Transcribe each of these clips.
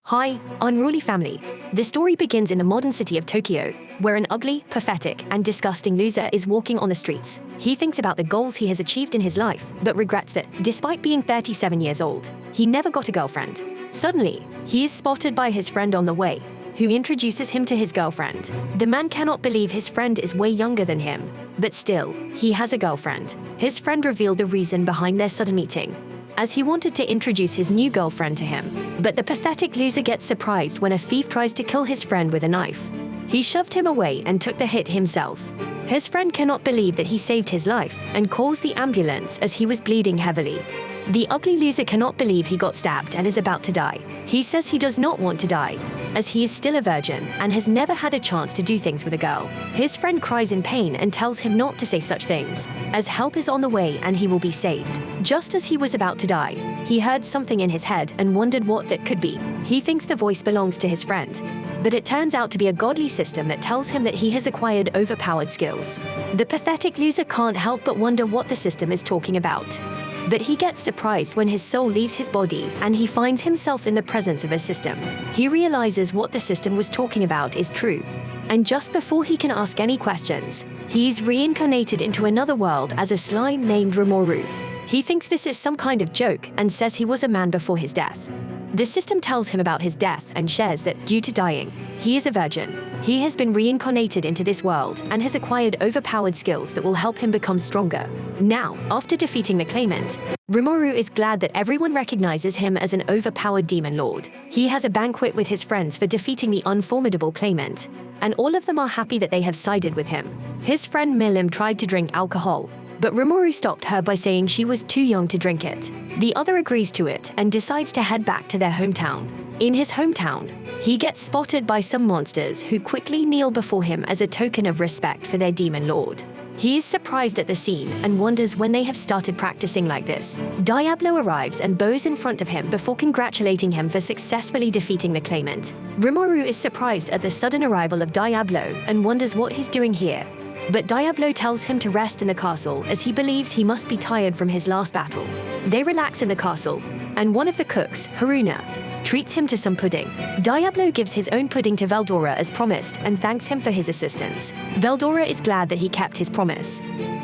Hi, unruly family. The story begins in the modern city of Tokyo, where an ugly, pathetic, and disgusting loser is walking on the streets. He thinks about the goals he has achieved in his life, but regrets that, despite being 37 years old, he never got a girlfriend. Suddenly, he is spotted by his friend on the way, who introduces him to his girlfriend. The man cannot believe his friend is way younger than him, but still, he has a girlfriend. His friend revealed the reason behind their sudden meeting, as he wanted to introduce his new girlfriend to him. But the pathetic loser gets surprised when a thief tries to kill his friend with a knife. He shoved him away and took the hit himself. His friend cannot believe that he saved his life and calls the ambulance as he was bleeding heavily. The ugly loser cannot believe he got stabbed and is about to die. He says he does not want to die, as he is still a virgin and has never had a chance to do things with a girl. His friend cries in pain and tells him not to say such things, as help is on the way and he will be saved. Just as he was about to die, he heard something in his head and wondered what that could be. He thinks the voice belongs to his friend, but it turns out to be a godly system that tells him that he has acquired overpowered skills. The pathetic loser can't help but wonder what the system is talking about. But he gets surprised when his soul leaves his body and he finds himself in the presence of a system. He realizes what the system was talking about is true. And just before he can ask any questions, he's reincarnated into another world as a slime named Rimuru. He thinks this is some kind of joke and says he was a man before his death. The system tells him about his death and shares that, due to dying, he is a virgin. He has been reincarnated into this world and has acquired overpowered skills that will help him become stronger. Now, after defeating the claimant, Rimuru is glad that everyone recognizes him as an overpowered demon lord. He has a banquet with his friends for defeating the unformidable claimant, and all of them are happy that they have sided with him. His friend Milim tried to drink alcohol, but Rimuru stopped her by saying she was too young to drink it. The other agrees to it and decides to head back to their hometown. In his hometown, he gets spotted by some monsters who quickly kneel before him as a token of respect for their demon lord. He is surprised at the scene and wonders when they have started practicing like this. Diablo arrives and bows in front of him before congratulating him for successfully defeating the claimant. Rimuru is surprised at the sudden arrival of Diablo and wonders what he's doing here. But Diablo tells him to rest in the castle as he believes he must be tired from his last battle. They relax in the castle, and one of the cooks, Haruna, treats him to some pudding. Diablo gives his own pudding to Veldora as promised and thanks him for his assistance. Veldora is glad that he kept his promise.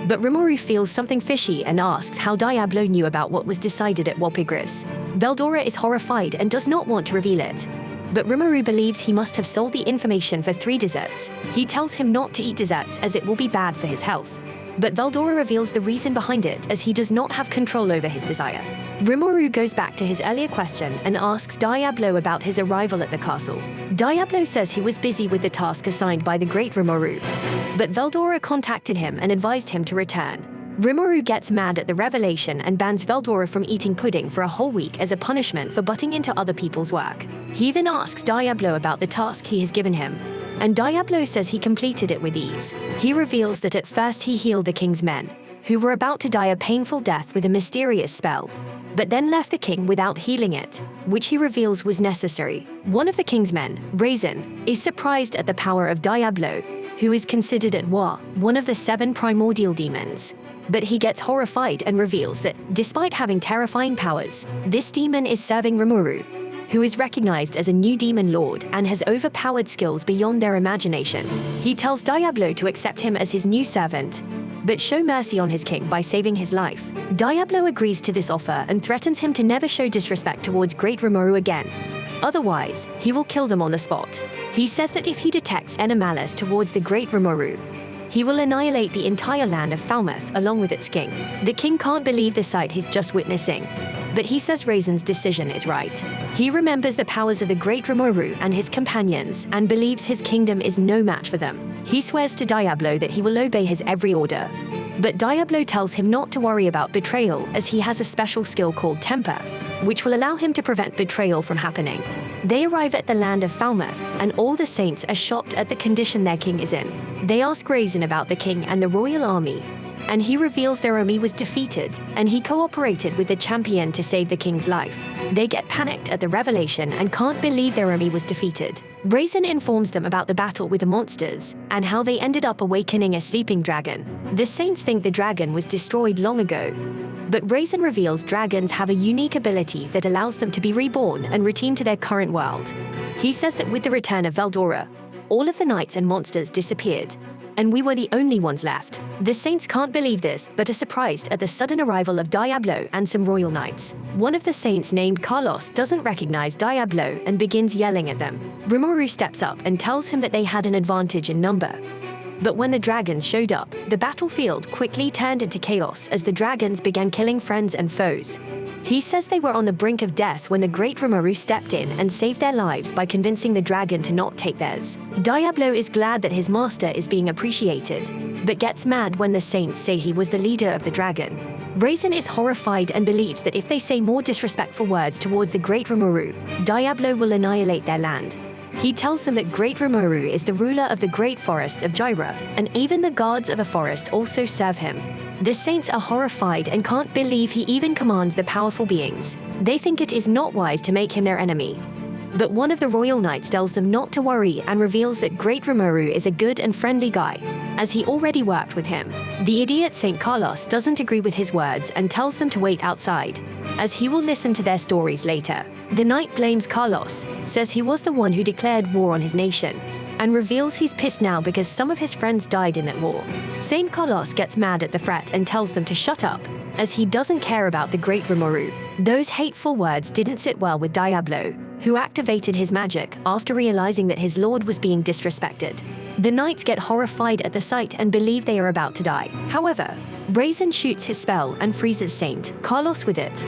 But Rimuru feels something fishy and asks how Diablo knew about what was decided at Walpurgis. Veldora is horrified and does not want to reveal it. But Rimuru believes he must have sold the information for 3 desserts. He tells him not to eat desserts as it will be bad for his health. But Veldora reveals the reason behind it as he does not have control over his desire. Rimuru goes back to his earlier question and asks Diablo about his arrival at the castle. Diablo says he was busy with the task assigned by the great Rimuru. But Veldora contacted him and advised him to return. Rimuru gets mad at the revelation and bans Veldora from eating pudding for a whole week as a punishment for butting into other people's work. He then asks Diablo about the task he has given him, and Diablo says he completed it with ease. He reveals that at first he healed the king's men, who were about to die a painful death with a mysterious spell, but then left the king without healing it, which he reveals was necessary. One of the king's men, Raisin, is surprised at the power of Diablo, who is considered at war, one of the 7 primordial demons. But he gets horrified and reveals that, despite having terrifying powers, this demon is serving Rimuru, who is recognized as a new demon lord and has overpowered skills beyond their imagination. He tells Diablo to accept him as his new servant, but show mercy on his king by saving his life. Diablo agrees to this offer and threatens him to never show disrespect towards Great Rimuru again. Otherwise, he will kill them on the spot. He says that if he detects any malice towards the Great Rimuru, he will annihilate the entire land of Falmouth along with its king. The king can't believe the sight he's just witnessing, but he says Raisin's decision is right. He remembers the powers of the great Rimuru and his companions and believes his kingdom is no match for them. He swears to Diablo that he will obey his every order. But Diablo tells him not to worry about betrayal as he has a special skill called Temper, which will allow him to prevent betrayal from happening. They arrive at the land of Falmouth, and all the saints are shocked at the condition their king is in. They ask Raisin about the king and the royal army, and he reveals their army was defeated, and he cooperated with the champion to save the king's life. They get panicked at the revelation and can't believe their army was defeated. Raisin informs them about the battle with the monsters, and how they ended up awakening a sleeping dragon. The saints think the dragon was destroyed long ago, But Raisin reveals dragons have a unique ability that allows them to be reborn and return to their current world. He says that with the return of Veldora, all of the knights and monsters disappeared, and we were the only ones left. The saints can't believe this, but are surprised at the sudden arrival of Diablo and some royal knights. One of the saints, named Carlos, doesn't recognize Diablo and begins yelling at them. Rimuru steps up and tells him that they had an advantage in number. But when the dragons showed up, the battlefield quickly turned into chaos as the dragons began killing friends and foes. He says they were on the brink of death when the great Rimuru stepped in and saved their lives by convincing the dragon to not take theirs. Diablo is glad that his master is being appreciated, but gets mad when the saints say he was the leader of the dragon. Raisin is horrified and believes that if they say more disrespectful words towards the great Rimuru, Diablo will annihilate their land. He tells them that Great Rimuru is the ruler of the great forests of Gyra, and even the guards of a forest also serve him. The saints are horrified and can't believe he even commands the powerful beings. They think it is not wise to make him their enemy. But one of the royal knights tells them not to worry and reveals that Great Rimuru is a good and friendly guy, as he already worked with him. The idiot Saint Carlos doesn't agree with his words and tells them to wait outside, as he will listen to their stories later. The knight blames Carlos, says he was the one who declared war on his nation, and reveals he's pissed now because some of his friends died in that war. Saint Carlos gets mad at the threat and tells them to shut up, as he doesn't care about the great Rimuru. Those hateful words didn't sit well with Diablo, who activated his magic after realizing that his lord was being disrespected. The knights get horrified at the sight and believe they are about to die. However, Raisin shoots his spell and freezes Saint Carlos with it,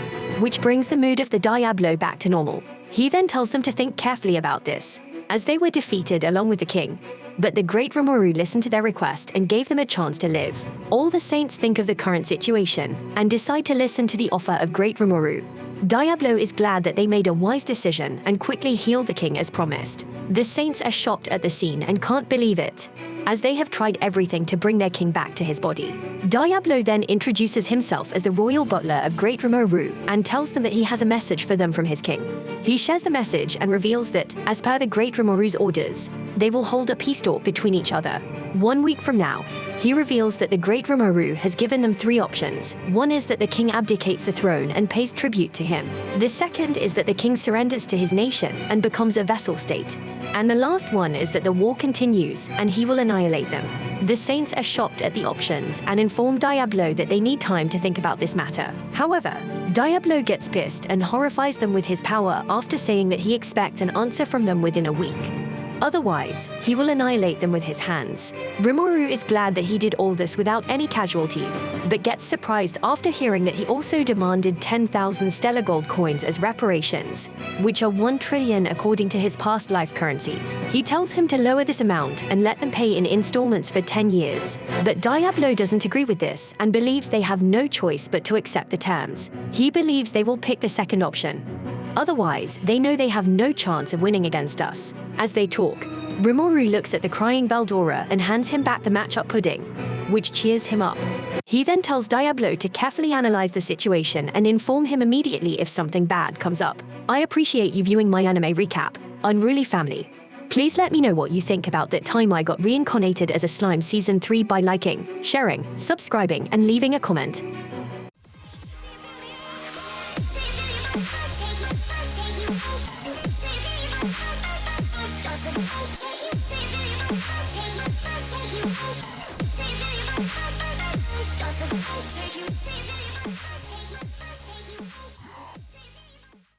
which brings the mood of the Diablo back to normal. He then tells them to think carefully about this, as they were defeated along with the king. But the great Rimuru listened to their request and gave them a chance to live. All the saints think of the current situation and decide to listen to the offer of great Rimuru. Diablo is glad that they made a wise decision and quickly healed the king as promised. The saints are shocked at the scene and can't believe it, as they have tried everything to bring their king back to his body. Diablo then introduces himself as the royal butler of Great Rimuru and tells them that he has a message for them from his king. He shares the message and reveals that, as per the Great Rimuru's orders, they will hold a peace talk between each other. 1 week from now, he reveals that the great Rimuru has given them 3 options. One is that the king abdicates the throne and pays tribute to him. The second is that the king surrenders to his nation and becomes a vassal state. And the last one is that the war continues and he will annihilate them. The saints are shocked at the options and inform Diablo that they need time to think about this matter. However, Diablo gets pissed and horrifies them with his power after saying that he expects an answer from them within a week. Otherwise, he will annihilate them with his hands. Rimuru is glad that he did all this without any casualties, but gets surprised after hearing that he also demanded 10,000 stellar gold coins as reparations, which are 1 trillion according to his past life currency. He tells him to lower this amount and let them pay in installments for 10 years. But Diablo doesn't agree with this and believes they have no choice but to accept the terms. He believes they will pick the second option. Otherwise, they know they have no chance of winning against us. As they talk, Rimuru looks at the crying Veldora and hands him back the matchup pudding, which cheers him up. He then tells Diablo to carefully analyze the situation and inform him immediately if something bad comes up. I appreciate you viewing my anime recap, Unruly Family. Please let me know what you think about that time I got reincarnated as a slime season 3 by liking, sharing, subscribing, and leaving a comment. Take you out.